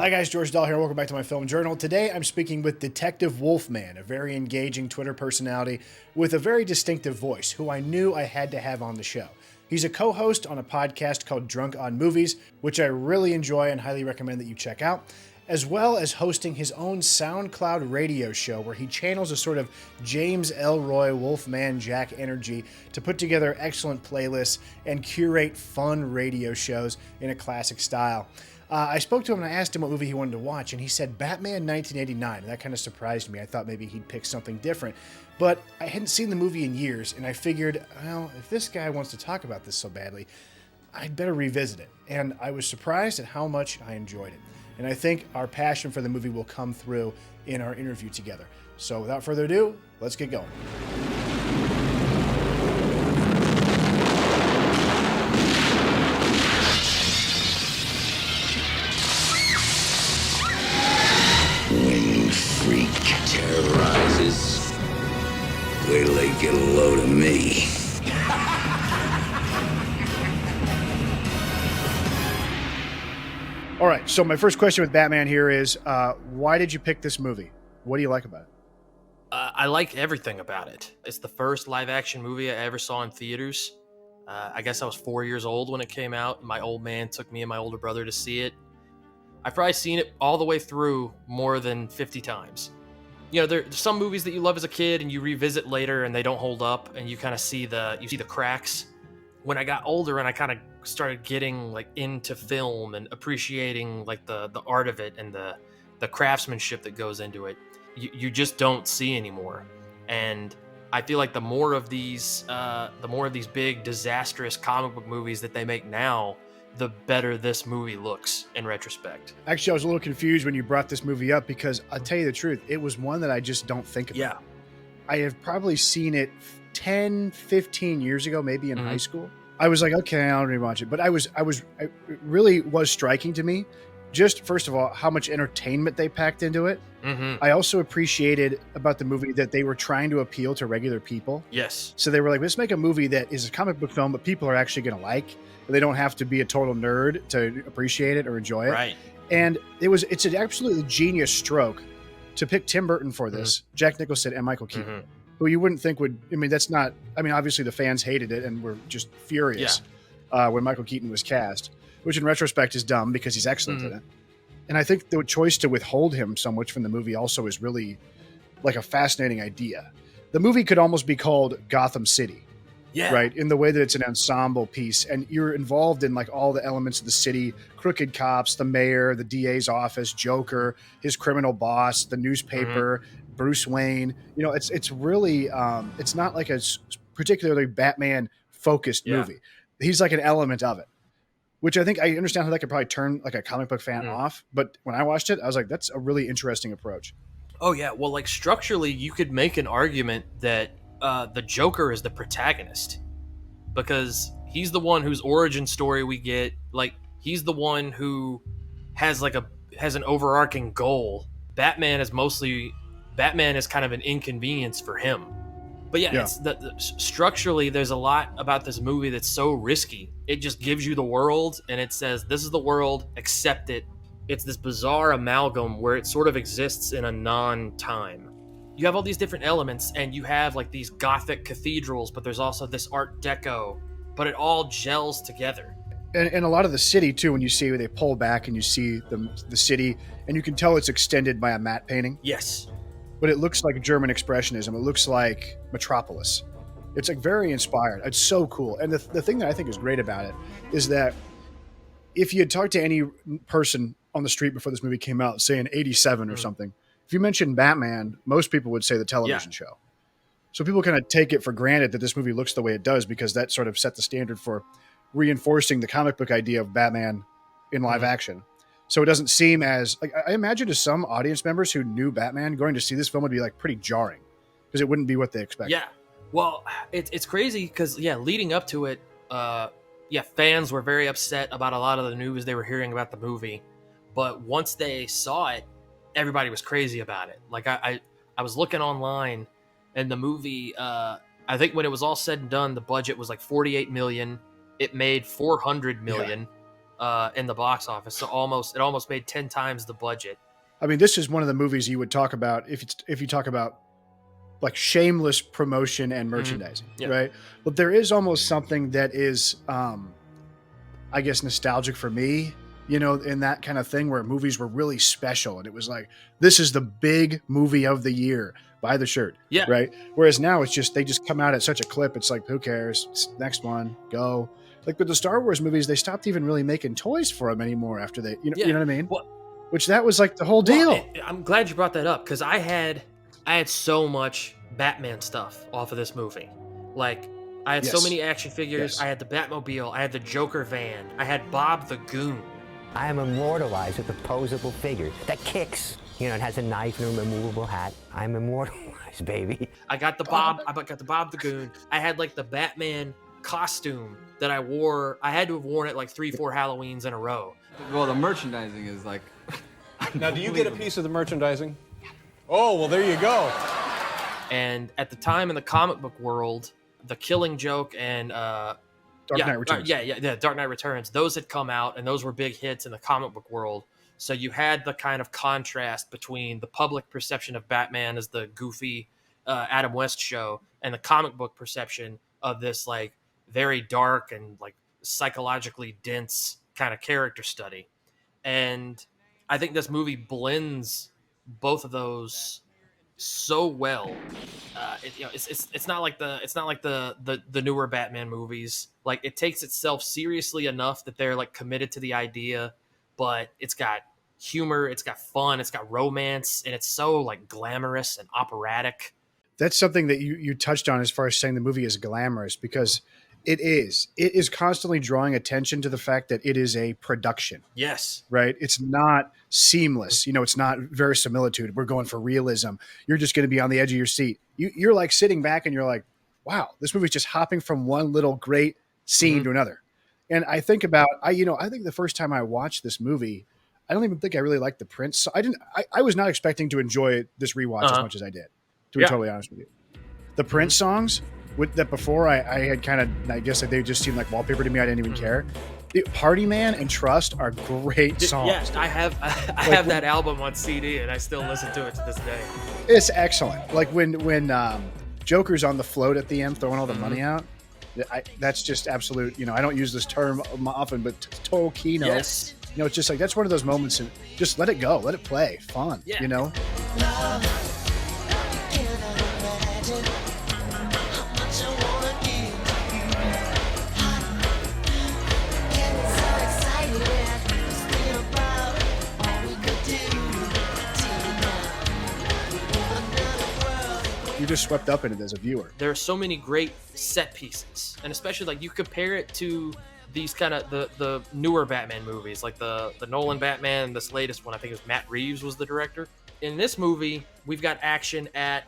Hi guys, George Dahl here. Welcome back to my film journal. Today I'm speaking with Detective Wolfman, a very engaging Twitter personality with a very distinctive voice who I knew I had to have on the show. He's a co-host on a podcast called Drunk on Movies, which I really enjoy and highly recommend that you check out, as well as hosting his own SoundCloud radio show where he channels a sort of James Elroy Wolfman Jack energy to put together excellent playlists and curate fun radio shows in a classic style. I spoke to him and I asked him what movie he wanted to watch, and he said Batman 1989, and that kind of surprised me. I thought maybe he'd pick something different, but I hadn't seen the movie in years, and I figured, well, if this guy wants to talk about this so badly, I'd better revisit it. And I was surprised at how much I enjoyed it. And I think our passion for the movie will come through in our interview together. So without further ado, let's get going. Freak terrorizes. Wait till they get a load of me. All right, so my first question with Batman here is, why did you pick this movie? What do you like about it? I like everything about it. It's the first live-action movie I ever saw in theaters. I guess I was 4 years old when it came out. My old man took me and my older brother to see it. I've probably seen it all the way through more than 50 times. You know, there's some movies that you love as a kid and you revisit later and they don't hold up and you kind of see the cracks. When I got older and I kind of started getting like into film and appreciating like the art of it and the craftsmanship that goes into it, you just don't see anymore. And I feel like the more of these big disastrous comic book movies that they make now, the better this movie looks in retrospect. Actually, I was a little confused when you brought this movie up because I'll tell you the truth, it was one that I just don't think about. Yeah. I have probably seen it 10, 15 years ago, maybe in high school. I was like, okay, I'll rewatch it. But it really was striking to me, just first of all, how much entertainment they packed into it. Mm-hmm. I also appreciated about the movie that they were trying to appeal to regular people. Yes. So they were like, let's make a movie that is a comic book film, but people are actually going to like. They don't have to be a total nerd to appreciate it or enjoy it. Right. And it's an absolutely genius stroke to pick Tim Burton for this, Jack Nicholson and Michael Keaton, who you wouldn't think would, obviously the fans hated it and were just furious when Michael Keaton was cast, which in retrospect is dumb because he's excellent in it. And I think the choice to withhold him so much from the movie also is really like a fascinating idea. The movie could almost be called Gotham City. Yeah. Right. In the way that it's an ensemble piece and you're involved in like all the elements of the city, crooked cops, the mayor, the DA's office, Joker, his criminal boss, the newspaper, Bruce Wayne. You know, it's really it's not like a particularly Batman focused movie. He's like an element of it, which I think I understand how that could probably turn like a comic book fan off. But when I watched it, I was like, that's a really interesting approach. Oh, yeah. Well, like structurally, you could make an argument that the Joker is the protagonist because he's the one whose origin story we get. Like he's the one who has an overarching goal. Batman is kind of an inconvenience for him. But it's structurally there's a lot about this movie that's so risky. It just gives you the world and it says this is the world, accept it. It's this bizarre amalgam where it sort of exists in a non-time. You have all these different elements and you have like these Gothic cathedrals, but there's also this Art Deco, but it all gels together. And a lot of the city too, when you see where they pull back and you see the city and you can tell it's extended by a matte painting. Yes. But it looks like German Expressionism. It looks like Metropolis. It's like very inspired. It's so cool. And the thing that I think is great about it is that if you had talked to any person on the street before this movie came out, say in 87 or something, if you mentioned Batman, most people would say the television show. So people kind of take it for granted that this movie looks the way it does because that sort of set the standard for reinforcing the comic book idea of Batman in live action. So it doesn't seem as like I imagine to some audience members who knew Batman going to see this film would be like pretty jarring because it wouldn't be what they expected. Yeah. Well, it's crazy because leading up to it, fans were very upset about a lot of the news they were hearing about the movie. But once they saw it, everybody was crazy about it. Like I was looking online and the movie, I think when it was all said and done, the budget was like $48 million. It made $400 million. in the box office. So it almost made 10 times the budget. I mean, this is one of the movies you would talk about if you talk about like shameless promotion and merchandising, Yeah. right? But there is almost something that is, I guess, nostalgic for me, in that kind of thing where movies were really special and it was like, this is the big movie of the year. Buy the shirt, Yeah. right? Whereas now it's just they just come out at such a clip. It's like, who cares? Next one, go. Like with the Star Wars movies, they stopped even really making toys for them anymore after they, you know what I mean? Well, which that was like the whole deal. Well, I'm glad you brought that up because I had so much Batman stuff off of this movie. Like, I had so many action figures. Yes. I had the Batmobile. I had the Joker van. I had Bob the Goon. I am immortalized with a posable figure that kicks. It has a knife and a removable hat. I'm immortalized, baby. I got the Bob. I got the Bob the Goon. I had like the Batman costume that I wore. I had to have worn it like 3-4 Halloweens in a row. Well, the merchandising is like. Now, do you get a piece of the merchandising? Oh, well, there you go. And at the time in the comic book world, the Killing Joke and Dark Knight Returns. Dark Knight Returns. Those had come out, and those were big hits in the comic book world. So you had the kind of contrast between the public perception of Batman as the goofy Adam West show and the comic book perception of this like very dark and like psychologically dense kind of character study. And I think this movie blends both of those so well. It's not like the newer Batman movies. Like, it takes itself seriously enough that they're like committed to the idea, but it's got humor, it's got fun, it's got romance, and it's so like glamorous and operatic. That's something that you touched on as far as saying the movie is glamorous, because it is constantly drawing attention to the fact that it is a production. Yes. Right. It's not seamless. It's not verisimilitude. We're going for realism. You're just going to be on the edge of your seat. You're like sitting back and you're like, wow, this movie's just hopping from one little great scene to another. And I think about, I think the first time I watched this movie, I don't even think I really liked the Prince. So I was not expecting to enjoy this rewatch as much as I did, to be totally honest with you. The Prince songs that before I had kind of, I guess they just seemed like wallpaper to me. I didn't even care. Party Man and Trust are great songs. Yes, I have I have that album on CD and I still listen to it to this day. It's excellent. Like when Joker's on the float at the end throwing all the money out. That's just absolute, I don't use this term often, but total keynote. Yes. It's just like, that's one of those moments and just let it go, let it play, fun, You're just swept up in it as a viewer. There are so many great set pieces, and especially like you compare it to these kind of the newer Batman movies, like the Nolan Batman. This latest one, I think it was Matt Reeves was the director. In this movie, we've got action at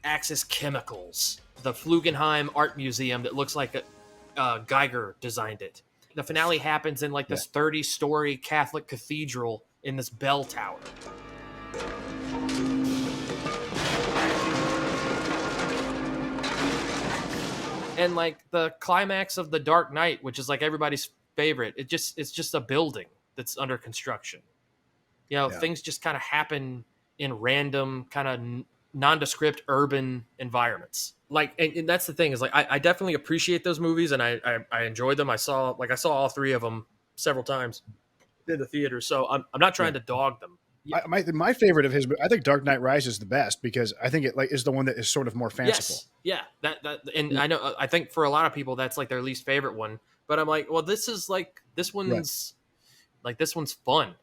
Axis Chemicals, the Flugenheim Art Museum that looks like Geiger designed it. The finale happens in like this 30-story Catholic cathedral in this bell tower. And like the climax of The Dark Knight, which is like everybody's favorite, it's just a building that's under construction. Things just kind of happen in random kind of nondescript urban environments. Like, and that's the thing is like, I definitely appreciate those movies and I enjoyed them. I saw all three of them several times in the theater. So I'm not trying to dog them. Yeah. My favorite of his, I think Dark Knight Rises is the best because I think it like is the one that is sort of more fanciful. Yes. Yeah. And I think for a lot of people that's like their least favorite one. But I'm like, well, this one's fun,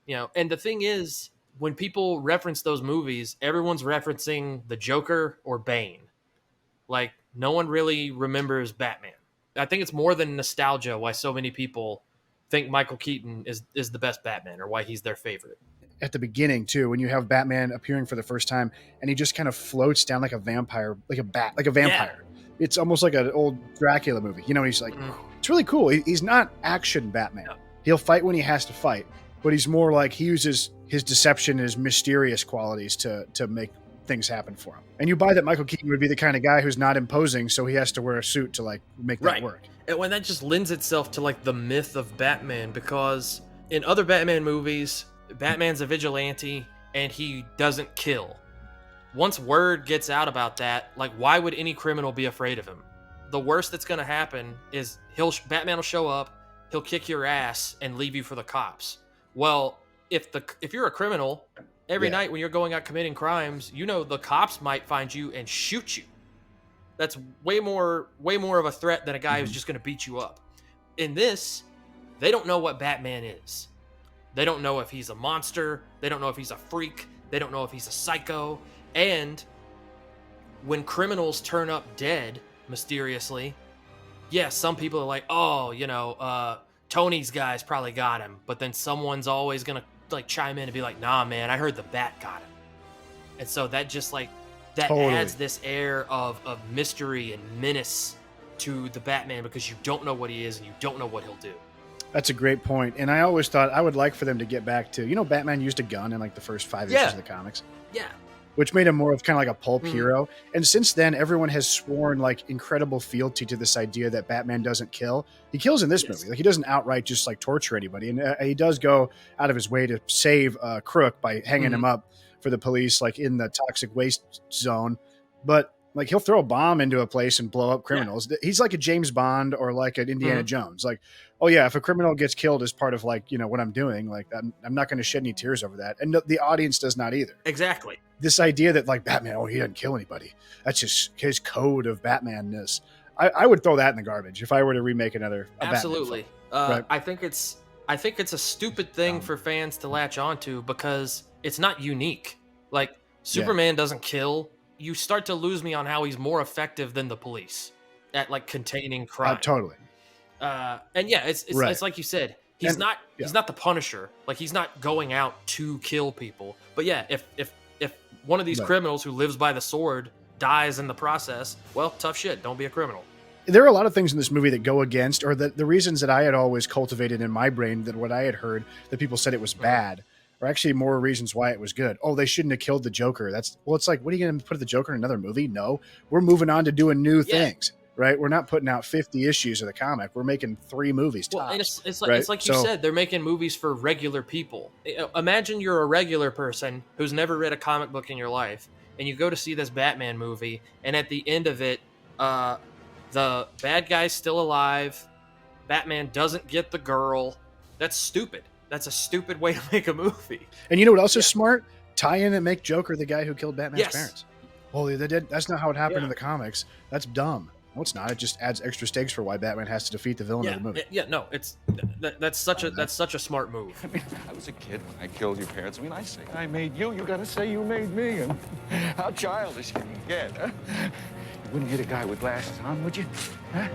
And the thing is, when people reference those movies, everyone's referencing the Joker or Bane. Like, no one really remembers Batman. I think it's more than nostalgia why so many people think Michael Keaton is the best Batman or why he's their favorite. At the beginning too, when you have Batman appearing for the first time and he just kind of floats down like a vampire, like a vampire. Yeah. It's almost like an old Dracula movie. He's like, it's really cool. He's not action Batman. No. He'll fight when he has to fight, but he's more like he uses his deception and his mysterious qualities to make things happen for him. And you buy that Michael Keaton would be the kind of guy who's not imposing, so he has to wear a suit to like make that work. And when that just lends itself to like the myth of Batman, because in other Batman movies, Batman's a vigilante and he doesn't kill. Once word gets out about that, like, why would any criminal be afraid of him? The worst that's going to happen is Batman will show up, he'll kick your ass and leave you for the cops. Well, if you're a criminal, every night when you're going out committing crimes, you know the cops might find you and shoot you. That's way more of a threat than a guy who's just going to beat you up. In this, they don't know what Batman is. They don't know if he's a monster. They don't know if he's a freak. They don't know if he's a psycho. And when criminals turn up dead mysteriously, some people are like, oh, Tony's guys probably got him. But then someone's always going to like chime in and be like, nah, man, I heard the Bat got him. And so that just like, that adds this air of mystery and menace to the Batman, because you don't know what he is and you don't know what he'll do. That's a great point. And I always thought I would like for them to get back to, Batman used a gun in like the first 5 issues of the comics. Yeah. Which made him more of kind of like a pulp hero. And since then, everyone has sworn like incredible fealty to this idea that Batman doesn't kill. He kills in this movie. Like, he doesn't outright just like torture anybody. And he does go out of his way to save Crook by hanging him up for the police, like in the toxic waste zone. But like, he'll throw a bomb into a place and blow up criminals. He's like a James Bond or like an Indiana Jones. Like, oh yeah, if a criminal gets killed as part of like, what I'm doing, like I'm not going to shed any tears over that. And the audience does not either. Exactly. This idea that like Batman, he doesn't kill anybody. That's just his code of Batman-ness. I would throw that in the garbage if I were to remake another. Absolutely. Right. I think it's a stupid thing for fans to latch onto, because it's not unique. Like, Superman doesn't kill. You start to lose me on how he's more effective than the police at like containing crime. Totally. And it's like you said, he's not the Punisher. Like, he's not going out to kill people. But yeah, if one of these criminals who lives by the sword dies in the process, well, tough shit. Don't be a criminal. There are a lot of things in this movie that go against, or the reasons that I had always cultivated in my brain that what I had heard that people said it was bad, are actually more reasons why it was good. Oh, they shouldn't have killed the Joker. It's like, what are you going to put the Joker in another movie? No, we're moving on to doing new things, right? We're not putting out 50 issues of the comic. We're making 3 movies. Well, and it's like you said, they're making movies for regular people. Imagine you're a regular person who's never read a comic book in your life, and you go to see this Batman movie, and at the end of it, the bad guy's still alive. Batman doesn't get the girl. That's stupid. That's a stupid way to make a movie. And you know what else is smart? Tie in and make Joker the guy who killed Batman's parents. Well, they did. That's not how it happened in the comics. That's dumb. No, it's not. It just adds extra stakes for why Batman has to defeat the villain of the movie. That's such a smart move. I mean, I was a kid when I killed your parents. I mean, I say I made you. You got to say you made me. And how childish can you get? Huh? You wouldn't hit a guy with glasses on, would you? Huh?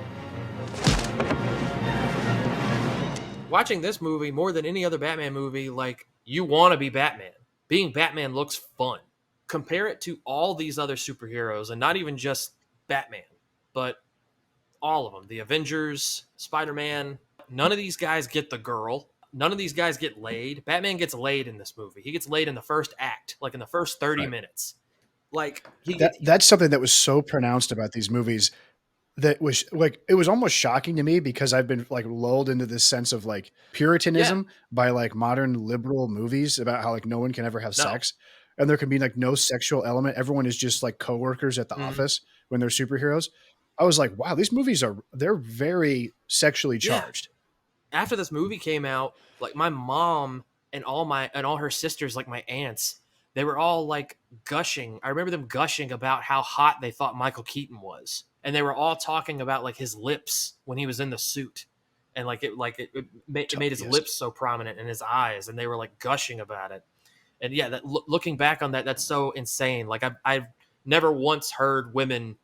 Watching this movie more than any other Batman movie, like, you want to be Batman. Being Batman looks fun. Compare it to all these other superheroes, and not even just Batman, but all of them. The Avengers, Spider-Man. None of these guys get the girl. None of these guys get laid. Batman gets laid in this movie. He gets laid in the first act, like in the first 30 minutes. Like, that's something that was so pronounced about these movies. That was like, it was almost shocking to me, because I've been like lulled into this sense of like Puritanism by like modern liberal movies about how like no one can ever have sex, and there can be like no sexual element. Everyone is just like coworkers at the office when they're superheroes. I was like, wow, these movies they're very sexually charged. After this movie came out, like, my mom and all her sisters, like my aunts, they were all like gushing. I remember them gushing about how hot they thought Michael Keaton was. And they were all talking about like his lips when he was in the suit, and it made his lips so prominent, and his eyes, and they were like gushing about it. And yeah, looking back on that, that's so insane. Like, I've never once heard women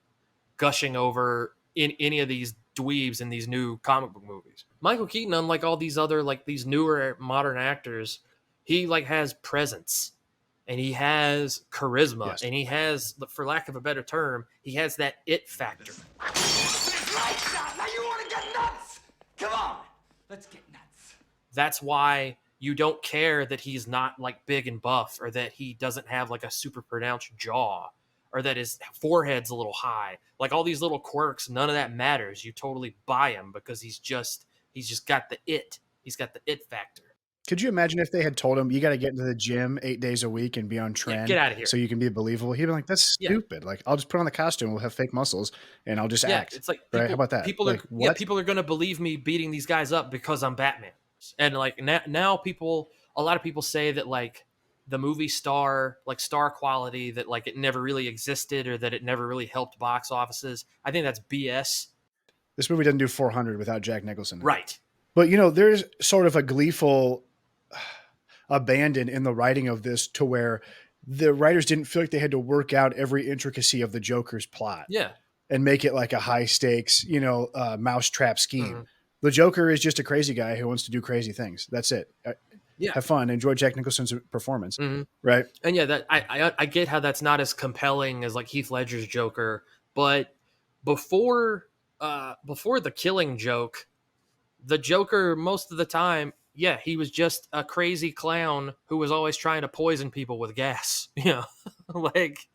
gushing over in any of these dweebs in these new comic book movies. Michael Keaton, unlike all these other like these newer modern actors, he like has presence. And he has charisma, and he has, for lack of a better term, he has that it factor. Now you want to get nuts? Come on, let's get nuts. That's why you don't care that he's not like big and buff, or that he doesn't have like a super pronounced jaw, or that his forehead's a little high. Like all these little quirks, none of that matters. You totally buy him because he's just got the it. He's got the it factor. Could you imagine if they had told him, "You gotta get into the gym 8 days a week and be on Yeah, trend get out of here. so you can be believable?" He'd be like, "That's Yeah. stupid. Like, I'll just put on the costume, we'll have fake muscles, and I'll just Yeah, act." it's like Right? How about that? Like, what? people are gonna believe me beating these guys up because I'm Batman. And like now a lot of people say that like the movie star quality, that like it never really existed, or that it never really helped box offices. I think that's BS. This movie doesn't do 400 without Jack Nicholson. Right. But, there's sort of a gleeful abandon in the writing of this, to where the writers didn't feel like they had to work out every intricacy of the Joker's plot. Yeah. And make it like a high stakes, mousetrap scheme. Mhm. The Joker is just a crazy guy who wants to do crazy things. That's it. Yeah. Have fun. Enjoy Jack Nicholson's performance. Mhm. Right. And yeah, that I get how that's not as compelling as like Heath Ledger's Joker, but before the Killing Joke, the Joker most of the time, yeah, he was just a crazy clown who was always trying to poison people with gas. Like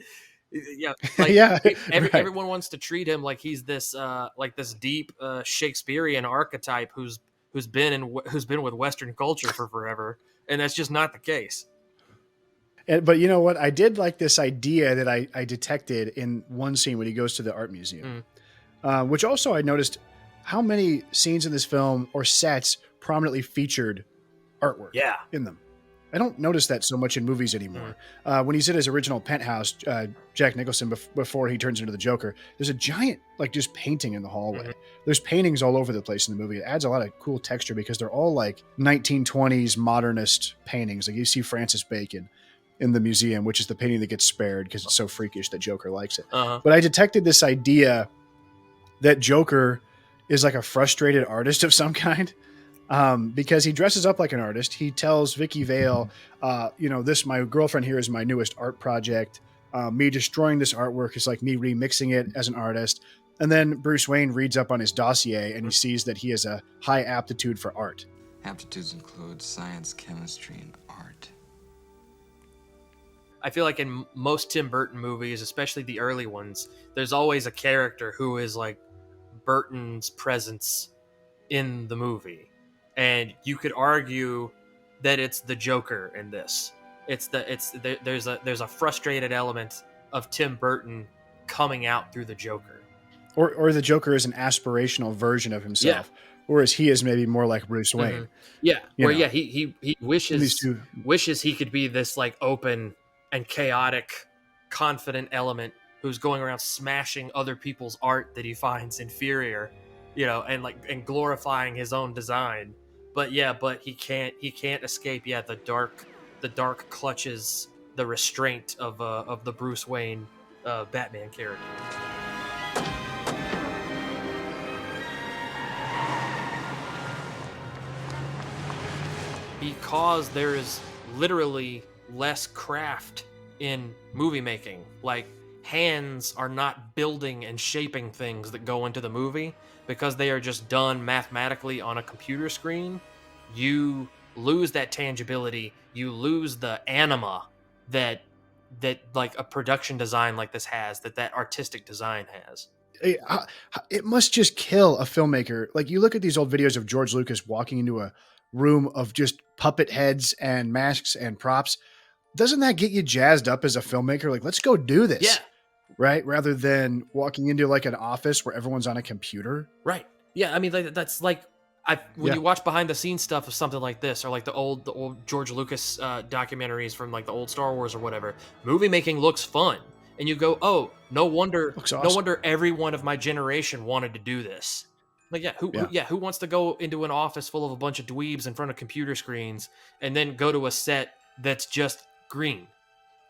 yeah, like Yeah, right. everyone wants to treat him like he's this deep Shakespearean archetype who's been with Western culture for forever, and that's just not the case. But you know what? I did like this idea that I detected in one scene when he goes to the art museum, which also I noticed how many scenes in this film or sets prominently featured artwork Yeah. in them. I don't notice that so much in movies anymore. When he's at his original penthouse, Jack Nicholson, before he turns into the Joker, there's a giant, like, just painting in the hallway. There's paintings all over the place in the movie. It adds a lot of cool texture because they're all like 1920s modernist paintings. Like you see Francis Bacon in the museum, which is the painting that gets spared because it's so freakish that Joker likes it. But I detected this idea that Joker is like a frustrated artist of some kind. Because he dresses up like an artist. He tells Vicky Vale, my girlfriend here is my newest art project. Me destroying this artwork is like me remixing it as an artist. And then Bruce Wayne reads up on his dossier and he sees that he has a high aptitude for art. Aptitudes include science, chemistry, and art. I feel like in most Tim Burton movies, especially the early ones, there's always a character who is like Burton's presence in the movie. And you could argue that it's the Joker in this. There's a frustrated element of Tim Burton coming out through the Joker. Or the Joker is an aspirational version of himself, whereas he is maybe more like Bruce Wayne. Yeah, he wishes he could be this like open and chaotic, confident element who's going around smashing other people's art that he finds inferior, and glorifying his own design. But he can't escape the dark clutches, the restraint of the Bruce Wayne Batman character. Because there is literally less craft in movie making. Like, hands are not building and shaping things that go into the movie because they are just done mathematically on a computer screen. You lose that tangibility. You lose the anima that like a production design like this has, that artistic design has. It must just kill a filmmaker. Like, you look at these old videos of George Lucas walking into a room of just puppet heads and masks and props. Doesn't that get you jazzed up as a filmmaker? Like, let's go do this. Yeah. Right? Rather than walking into like an office where everyone's on a computer. Right. Yeah. I mean, that's like, when you watch behind the scenes stuff of something like this, or like the old George Lucas documentaries from like the old Star Wars or whatever, movie making looks fun. And you go, oh, no wonder everyone of my generation wanted to do this. Like, who wants to go into an office full of a bunch of dweebs in front of computer screens and then go to a set that's just green?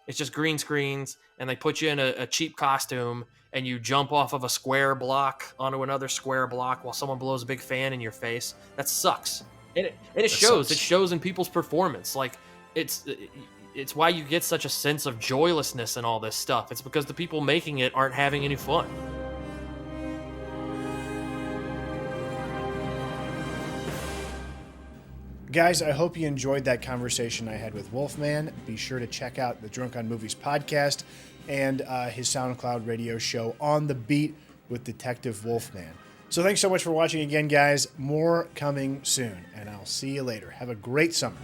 It's just green screens, and they put you in a cheap costume, and you jump off of a square block onto another square block while someone blows a big fan in your face. That sucks. And it shows. It shows in people's performance. Like, it's why you get such a sense of joylessness in all this stuff. It's because the people making it aren't having any fun. Guys, I hope you enjoyed that conversation I had with Wolfman. Be sure to check out the Drunk on Movies podcast and his SoundCloud radio show, On the Beat with Detective Wolfman. So thanks so much for watching again, guys. More coming soon, and I'll see you later. Have a great summer.